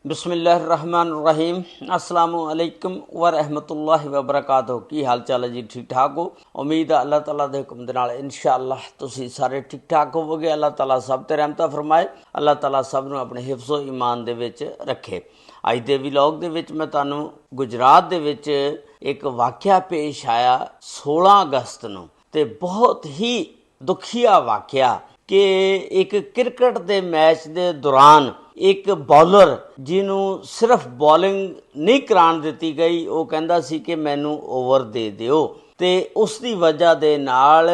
बिस्मिल्लाहिर्रहमानिर्रहीम अस्सलामु अलैकुम व रहमतुल्लाहि व बरकातुहू। की हाल चाल है जी? ठीक ठाक हो? उम्मीद है अल्लाह ताला दे हुक्म दे नाल इंशाअल्लाह तुसीं सारे ठीक ठाक होवोगे। अल्लाह ताला सब ते रहमत फरमाए, अल्लाह ताला सब नूं अपने हिफ्ज़ो ईमान दे विच रखे। अज दे व्लॉग दे विच मैं तुहानूं गुजरात दे विच एक वाक़या पेश आया 16 अगस्त नूं, ते बहुत ही दुखिया वाक़या कि एक क्रिकेट के मैच के दौरान एक बॉलर जिन्हों सिर्फ बॉलिंग नहीं करान दी गई, वो कहता सी कि मैनू ओवर दे दिओ, ते उस दी वजह दे नाल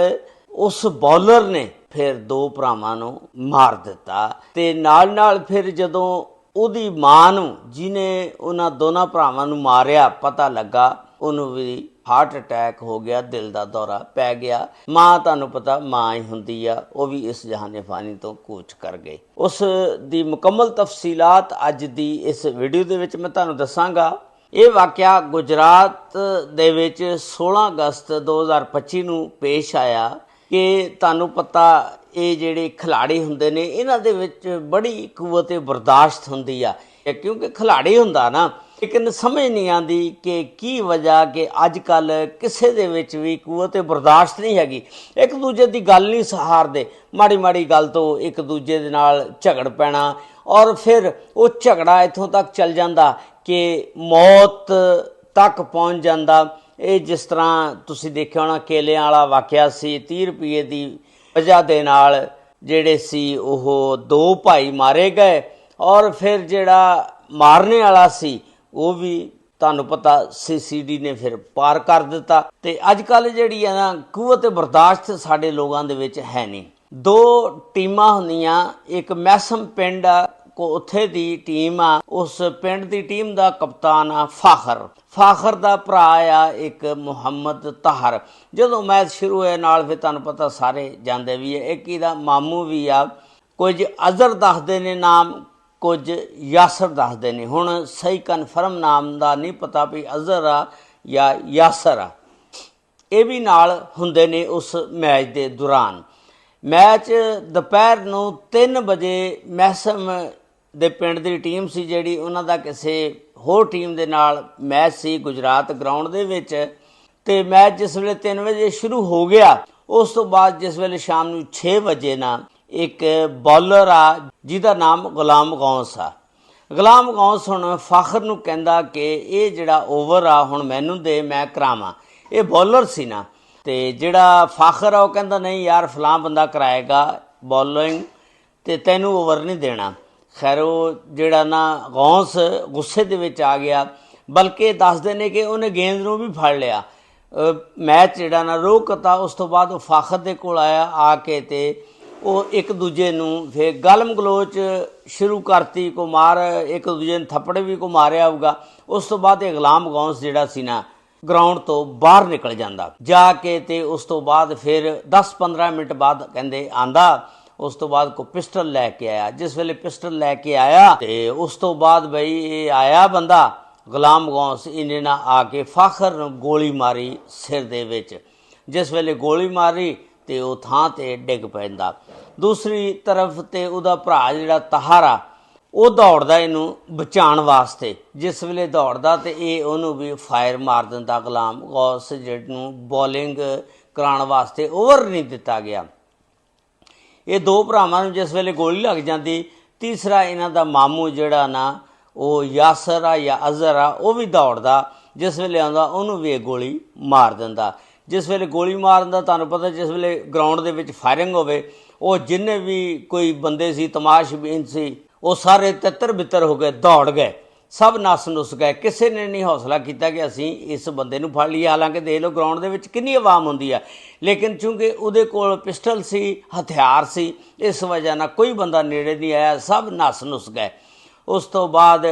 उस बॉलर ने फिर दो भरावां नूं मार दिता। ते नाल नाल फिर जदों उहदी मां नूं जिन्हें उन्हां दोनों भरावां नूं मारिया पता लगा, उन्होंने भी हार्ट अटैक हो गया, दिल का दौरा पै गया। मां तुहानूं पता मां ही हुंदी आ, वो भी इस जहाने फानी तो कूच कर गए। उस दी मुकम्मल तफसीलात अज दी इस वीडियो दे विच मैं तुहानूं दसांगा। ये वाक़या गुजरात दे विच 16 अगस्त 2025 नूं पेश आया कि तुहानूं पता ये जिहड़े खिलाड़ी हुंदे ने इन्हां दे विच बड़ी कुव्वत बर्दाश्त हुंदी आ, क्योंकि खिलाड़ी हुंदा ना, लेकिन समझ नहीं आती कि की वजह कि अजकल किसी दे विच भी कुव्वत बर्दाश्त नहीं हैगी। एक दूजे की गल नहीं सहारते, माड़ी माड़ी गल तो एक दूजे दे नाल झगड़ पैना, और फिर वो झगड़ा इत्थों तक चल जाता कि मौत तक पहुँच जाता। ये जिस तरह तुसीं देखिया होना केलियां वाला वाक़या सी, 30 रुपये की वजह दे नाल जिहड़े सी ओह दो भाई मारे गए, और फिर जिहड़ा मारने वाला सी वो भी तुहानूं पता CCD ने फिर पार कर दिता। ते अजकल जिहड़ी है ना कुव्वत बर्दाश्त साडे लोगां दे विच है नहीं। दो टीमां हुंदियां, एक मैसम पिंड को उत्थे दी टीम आ, उस पिंड दी टीम दा कप्तान आ फाखर दा भरा आ एक मुहम्मद ताहर। जदों मैच शुरू होया नाल फिर तुहानूं पता सारे जांदे भी है, एक इहदा मामू भी आ, कुछ अज़र दसदे ने नाम, कुछ यासर दसदे ने। हुण सही कन्फर्म नाम का नहीं पता भी अज़र आ या यासर आ। ये भी नाल हुंदे ने उस मैच के दौरान। मैच दोपहर नूं 3 बजे मैसम दे पिंड दी टीम सी जिहड़ी उन्हां दा किसी होर टीम दे नाल मैच सी गुजरात ग्राउंड दे विच, ते मैच जिस वेले 3 बजे शुरू हो गया, उस तो बाद जिस वेले शाम नूं 6 बजे ना एक बॉलर आ जिहदा नाम गुलाम गौस आ। गुलाम गौस हुण फाखर नूं कहंदा कि ये जिहड़ा ओवर आ हुण मैनूं दे, मैं करावां। ये बॉलर सी ना, ते जिहड़ा फाखर आ वो कहंदा नहीं यार फलां बंदा कराएगा बॉलिंग, ते तैनूं ओवर नहीं देना। खैर वो जिहड़ा ना गौस गुस्से दे विच आ गया, बल्कि दसदे ने कि उन्हें गेंद नूं भी फड़ लिया। मैच जिहड़ा ना रोकता। उस तो बाद वो फाखर दे कोल आया, आके ते वो एक दूजे नूं फिर गलम गलोच शुरू करती, को मार एक दूजे ने थप्पड़ भी को मारिया होगा। उस तो बाद ये गुलाम गौस जिहड़ा सी ना ग्राउंड तो बाहर निकल जाता जाके, ते उस तो बाद फिर 10-15 मिनट बाद कहंदे आंदा। उस तो बाद को पिस्टल लैके आया। जिस वेले पिस्टल लैके आया ते उस तो बाद बई ये आया बंदा गुलाम गौस, इन्हें ना आके फाखर नूं गोली मारी सिर दे विच। जिस वेले गोली मारी ते वो थां ते डिग पैंदा। दूसरी तरफ ते उहदा भरा जिहड़ा ताहर आ वो दौड़दा इनू बचाउण वास्ते। जिस वेले दौड़दा ते ये उहनूं भी फायर मार दिंदा गुलाम गौस, जिहनूं बॉलिंग कराउण वास्ते ओवर नहीं दिता गया। ये दो भरावां नूं जिस वेले गोली लग जाती, तीसरा इन्हां दा मामू जिहड़ा ना वो यासर आ या अज़र आ, वो भी दौड़दा। जिस वेले आउंदा उहनूं भी गोली मार दिंदा। जिस वेले गोली मारन दा तुहानूं पता, जिस वेले ग्राउंड दे विच फायरिंग होवे, वो जिन्ने भी कोई बंदे सी तमाशबीन सी वो सारे तितर बितर हो गए, दौड़ गए, सब नस नुस गए। किसी ने नहीं हौसला किया कि असीं इस बंदे नूं फड़ लीए। हालांकि देख लो ग्राउंड दे विच कितनी आवाम हुंदी है, लेकिन चूंकि उहदे कोल पिस्टल सी, हथियार सी, इस वजह नाल कोई बंदा नेड़े नहीं आया, सब नस नुस गए। उस तो बाद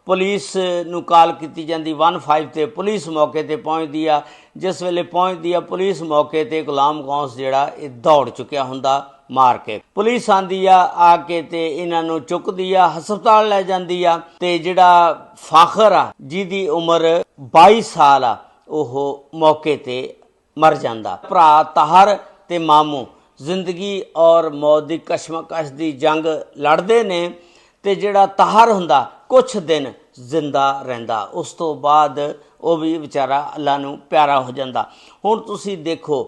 पुलिस नूं कॉल की जाती 15 ते पुलिस मौके ते पहुँचती आ। जिस वेले पहुँचती आ पुलिस मौके ते गुलाम गौस जिहड़ा ये दौड़ चुकिया हुंदा मार के। पुलिस आंदी आ, आके ते इन्हां नूं चुकदी आ, हस्पताल लै जांदी आ। ते जिहड़ा फाखर आ जिहदी उम्र 22 साल आ, ओह मौके ते मर जांदा। भरा ताहर ते मामू जिंदगी और मौत की कशमकश की जंग लड़ते ने, ਤੇ ਜਿਹੜਾ ਤਾਹਰ ਹੁੰਦਾ ਕੁਛ ਦਿਨ ਜ਼ਿੰਦਾ ਰਹਿੰਦਾ, ਉਸ ਤੋਂ ਬਾਅਦ ਉਹ ਵੀ ਵਿਚਾਰਾ ਅੱਲਾ ਨੂੰ ਪਿਆਰਾ ਹੋ ਜਾਂਦਾ। ਹੁਣ ਤੁਸੀਂ ਦੇਖੋ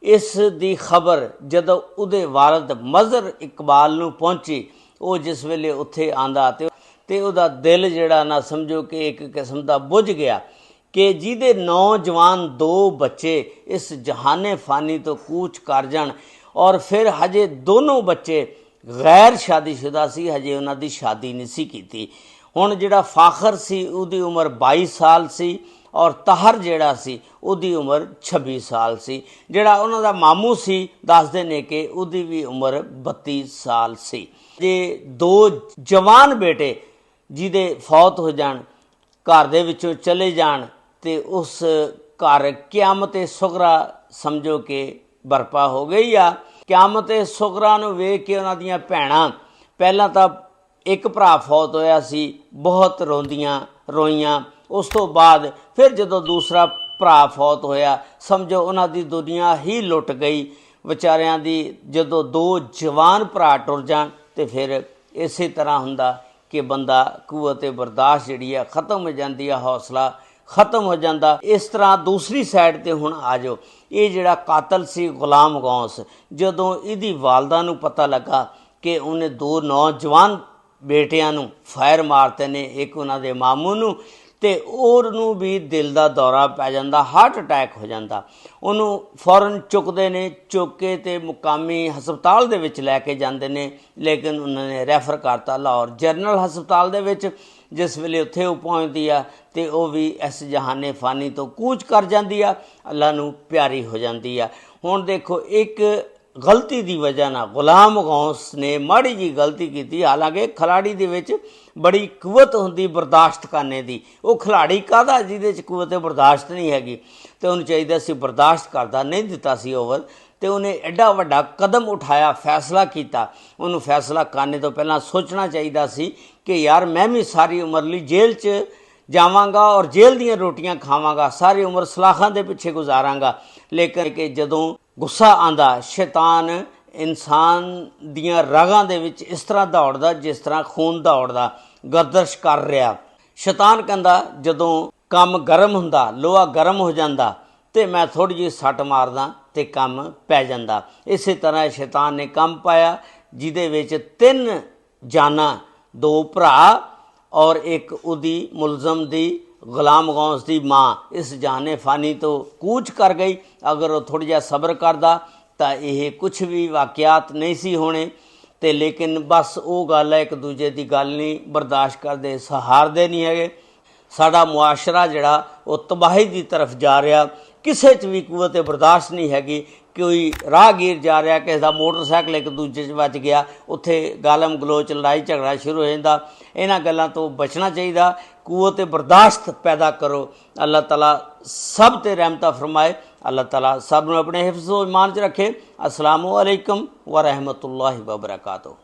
ਇਸ ਦੀ ਖਬਰ ਜਦੋਂ ਉਹਦੇ ਵਾਲਦ ਮਜ਼ਹਰ ਇਕਬਾਲ ਨੂੰ ਪਹੁੰਚੀ, ਉਹ ਜਿਸ ਵੇਲੇ ਉੱਥੇ ਆਂਦਾ ਤੇ ਉਹਦਾ ਦਿਲ ਜਿਹੜਾ ਨਾ ਸਮਝੋ ਕਿ ਇੱਕ ਕਿਸਮ ਦਾ ਬੁੱਝ ਗਿਆ ਕਿ ਜਿਹਦੇ ਨੌਜਵਾਨ 2 ਬੱਚੇ ਇਸ ਜਹਾਨੇ ਫਾਨੀ ਤੋਂ ਕੂਚ ਕਰ ਜਾਣ, ਔਰ ਫਿਰ ਹਜੇ ਦੋਨੋਂ ਬੱਚੇ ਗੈਰ ਸ਼ਾਦੀशुदा ਸੀ, ਹਜੇ ਉਹਨਾਂ ਦੀ ਸ਼ਾਦੀ ਨਹੀਂ ਸੀ ਕੀਤੀ। ਹੁਣ ਜਿਹੜਾ ਫਾਖਰ ਸੀ ਉਹਦੀ ਉਮਰ 22 ਸਾਲ ਸੀ, ਔਰ ਤਾਹਰ ਜਿਹੜਾ ਸੀ ਉਹਦੀ ਉਮਰ 26 ਸਾਲ ਸੀ। ਜਿਹੜਾ ਉਹਨਾਂ ਦਾ ਮਾਮੂ ਸੀ ਦੱਸਦੇ ਨੇ ਕਿ ਉਹਦੀ ਵੀ ਉਮਰ 32 ਸਾਲ ਸੀ। ਜੇ 2 ਜਵਾਨ ਬੇਟੇ ਜਿਹਦੇ ਫੌਤ ਹੋ ਜਾਣ, ਘਰ ਦੇ ਵਿੱਚੋਂ ਚਲੇ ਜਾਣ, ਤੇ ਉਸ ਘਰ ਕਿਆਮਤ ਸੁਗਰਾ ਸਮਝੋ ਕਿ ਬਰਪਾ ਹੋ ਗਈ ਆ। ਕਿਆਮਤ ਸੁਗਰਾ ਨੂੰ ਵੇਖ ਕੇ ਉਹਨਾਂ ਦੀਆਂ ਭੈਣਾਂ, ਪਹਿਲਾਂ ਤਾਂ ਇੱਕ ਭਰਾ ਫੌਤ ਹੋਇਆ ਸੀ, ਬਹੁਤ ਰੋਈਆਂ। ਉਸ ਤੋਂ ਬਾਅਦ ਫਿਰ ਜਦੋਂ ਦੂਸਰਾ ਭਰਾ ਫੌਤ ਹੋਇਆ, ਸਮਝੋ ਉਹਨਾਂ ਦੀ ਦੁਨੀਆ ਹੀ ਲੁੱਟ ਗਈ ਵਿਚਾਰਿਆਂ ਦੀ। ਜਦੋਂ 2 ਜਵਾਨ ਭਰਾ ਟੁਰ ਜਾਣ ਤੇ ਫਿਰ ਇਸੇ ਤਰ੍ਹਾਂ ਹੁੰਦਾ ਕਿ ਬੰਦਾ ਕੂਵਤ ਬਰਦਾਸ਼ਤ ਜਿਹੜੀ ਆ ਖਤਮ ਹੋ ਜਾਂਦੀ ਆ, ਹੌਸਲਾ ਖਤਮ ਹੋ ਜਾਂਦਾ। ਇਸ ਤਰ੍ਹਾਂ ਦੂਸਰੀ ਸਾਈਡ ਤੇ ਹੁਣ ਆ ਜਾਓ, ਇਹ ਜਿਹੜਾ ਕਾਤਲ ਸੀ ਗੁਲਾਮ ਗੌਸ, ਜਦੋਂ ਇਹਦੀ ਵਾਲਦਾ ਨੂੰ ਪਤਾ ਲੱਗਾ ਕਿ ਉਹਨੇ 2 ਨੌਜਵਾਨ ਬੇਟਿਆਂ ਨੂੰ ਫਾਇਰ ਮਾਰਤੇ ਨੇ, ਇੱਕ ਉਹਨਾਂ ਦੇ ਮਾਮੂ ਨੂੰ, ਤੇ ਉਹਨੂੰ ਵੀ ਦਿਲ ਦਾ ਦੌਰਾ ਪੈ ਜਾਂਦਾ, ਹਾਰਟ ਅਟੈਕ ਹੋ ਜਾਂਦਾ। ਉਹਨੂੰ ਫੌਰਨ ਚੁੱਕਦੇ ਨੇ, ਚੁੱਕ ਕੇ ਤੇ ਮੁਕਾਮੀ ਹਸਪਤਾਲ ਦੇ ਵਿੱਚ ਲੈ ਕੇ ਜਾਂਦੇ ਨੇ, ਲੇਕਿਨ ਉਹਨਾਂ ਨੇ ਰੈਫਰ ਕਰਤਾ ਲਾਹੌਰ ਜਨਰਲ ਹਸਪਤਾਲ ਦੇ ਵਿੱਚ। ਜਿਸ ਵੇਲੇ ਉੱਥੇ ਉਹ ਪਹੁੰਚਦੀ ਆ ਤੇ ਉਹ ਵੀ ਇਸ ਜਹਾਨੇ ਫਾਨੀ ਤੋਂ ਕੂਚ ਕਰ ਜਾਂਦੀ ਆ, ਅੱਲਾ ਨੂੰ ਪਿਆਰੀ ਹੋ ਜਾਂਦੀ ਆ। ਹੁਣ ਦੇਖੋ ਇੱਕ ਗਲਤੀ ਦੀ ਵਜ੍ਹਾ ਨਾਲ ਗੁਲਾਮ ਗੌਸ ਨੇ ਮਾੜੀ ਜੀ ਗਲਤੀ ਕੀਤੀ, ਹਾਲਾਂਕਿ ਖਿਲਾੜੀ ਦੇ ਵਿੱਚ ਬੜੀ ਕੁਵਤ ਹੁੰਦੀ ਬਰਦਾਸ਼ਤ ਕਰਨੇ ਦੀ। ਉਹ ਖਿਲਾੜੀ ਕਾਹਦਾ ਜਿਹਦੇ 'ਚ ਕੁਵਤ ਬਰਦਾਸ਼ਤ ਨਹੀਂ ਹੈਗੀ, ਤੇ ਉਹਨੂੰ ਚਾਹੀਦਾ ਸੀ ਬਰਦਾਸ਼ਤ ਕਰਦਾ ਨਹੀਂ ਦਿੱਤਾ ਸੀ ਓਵਰ, ਤੇ ਉਹਨੇ ਐਡਾ ਵੱਡਾ ਕਦਮ ਉਠਾਇਆ, ਫੈਸਲਾ ਕੀਤਾ। ਉਹਨੂੰ ਫੈਸਲਾ ਕਰਨੇ ਤੋਂ ਪਹਿਲਾਂ ਸੋਚਣਾ ਚਾਹੀਦਾ ਸੀ ਕਿ ਯਾਰ ਮੈਂ ਵੀ ਸਾਰੀ ਉਮਰ ਲਈ ਜੇਲ੍ਹ 'ਚ ਜਾਵਾਂਗਾ ਔਰ ਜੇਲ੍ਹ ਦੀਆਂ ਰੋਟੀਆਂ ਖਾਵਾਂਗਾ, ਸਾਰੀ ਉਮਰ ਸਲਾਖਾਂ ਦੇ ਪਿੱਛੇ ਗੁਜ਼ਾਰਾਂਗਾ। ਲੇਕਿਨ ਕਿ ਜਦੋਂ ਗੁੱਸਾ ਆਂਦਾ, ਸ਼ੈਤਾਨ ਇਨਸਾਨ ਦੀਆਂ ਰਗਾਂ ਦੇ ਵਿੱਚ ਇਸ ਤਰ੍ਹਾਂ ਦੌੜਦਾ ਜਿਸ ਤਰ੍ਹਾਂ ਖੂਨ ਦੌੜਦਾ, ਗਰਦਸ਼ ਕਰ ਰਿਹਾ। ਸ਼ੈਤਾਨ ਕਹਿੰਦਾ ਜਦੋਂ ਕੰਮ ਗਰਮ ਹੁੰਦਾ, ਲੋਹਾ ਗਰਮ ਹੋ ਜਾਂਦਾ, ਤੇ ਮੈਂ ਥੋੜ੍ਹੀ ਜਿਹੀ ਸੱਟ ਮਾਰਦਾ ਤੇ ਕੰਮ ਪੈ ਜਾਂਦਾ। ਇਸੇ ਤਰ੍ਹਾਂ ਸ਼ੈਤਾਨ ਨੇ ਕੰਮ ਪਾਇਆ, ਜਿਹਦੇ ਵਿੱਚ 3 ਜਾਨਾਂ, 2 ਭਰਾ ਔਰ ਇੱਕ ਉਹਦੀ ਮੁਲਜ਼ਮ ਦੀ ਗੁਲਾਮ ਗੌਸ ਦੀ ਮਾਂ ਇਸ ਜਹਾਨੇ ਫਾਨੀ ਤੋਂ ਕੂਚ ਕਰ ਗਈ। ਅਗਰ ਉਹ ਥੋੜ੍ਹਾ ਜਿਹਾ ਸਬਰ ਕਰਦਾ ਤਾਂ ਇਹ ਕੁਛ ਵੀ ਵਾਕਿਆਤ ਨਹੀਂ ਸੀ ਹੋਣੇ। ਤੇ ਲੇਕਿਨ ਬਸ ਉਹ ਗੱਲ ਹੈ, ਇੱਕ ਦੂਜੇ ਦੀ ਗੱਲ ਨਹੀਂ ਬਰਦਾਸ਼ਤ ਕਰਦੇ, ਸਹਾਰਦੇ ਨਹੀਂ ਹੈਗੇ। ਸਾਡਾ ਮੁਆਸ਼ਰਾ ਜਿਹੜਾ ਉਹ ਤਬਾਹੀ ਦੀ ਤਰਫ ਜਾ ਰਿਹਾ, ਕਿਸੇ 'ਚ ਵੀ ਕੁਵਤ ਬਰਦਾਸ਼ਤ ਨਹੀਂ ਹੈਗੀ। ਕੋਈ ਰਾਹਗੀਰ ਜਾ ਰਿਹਾ, ਕਿਸੇ ਦਾ ਮੋਟਰਸਾਈਕਲ ਇੱਕ ਦੂਜੇ 'ਚ ਵੱਜ ਗਿਆ, ਉੱਥੇ ਗਾਲਮ ਗਲੋਚ, ਲੜਾਈ ਝਗੜਾ ਸ਼ੁਰੂ ਹੋ ਜਾਂਦਾ। ਇਹਨਾਂ ਗੱਲਾਂ ਤੋਂ ਬਚਣਾ ਚਾਹੀਦਾ, ਕੁਵਤ ਬਰਦਾਸ਼ਤ ਪੈਦਾ ਕਰੋ। ਅੱਲਾਹ ਤਾਲਾ ਸਭ ਤੇ ਰਹਿਮਤਾਂ ਫਰਮਾਏ, ਅੱਲਾਹ ਤਾਲਾ ਸਭ ਨੂੰ ਆਪਣੇ ਹਿਫਜ਼ ਓ ਈਮਾਨ 'ਚ ਰੱਖੇ। अस्सलामु अलैकुम व रहमतुल्लाहि व बरकातुहू।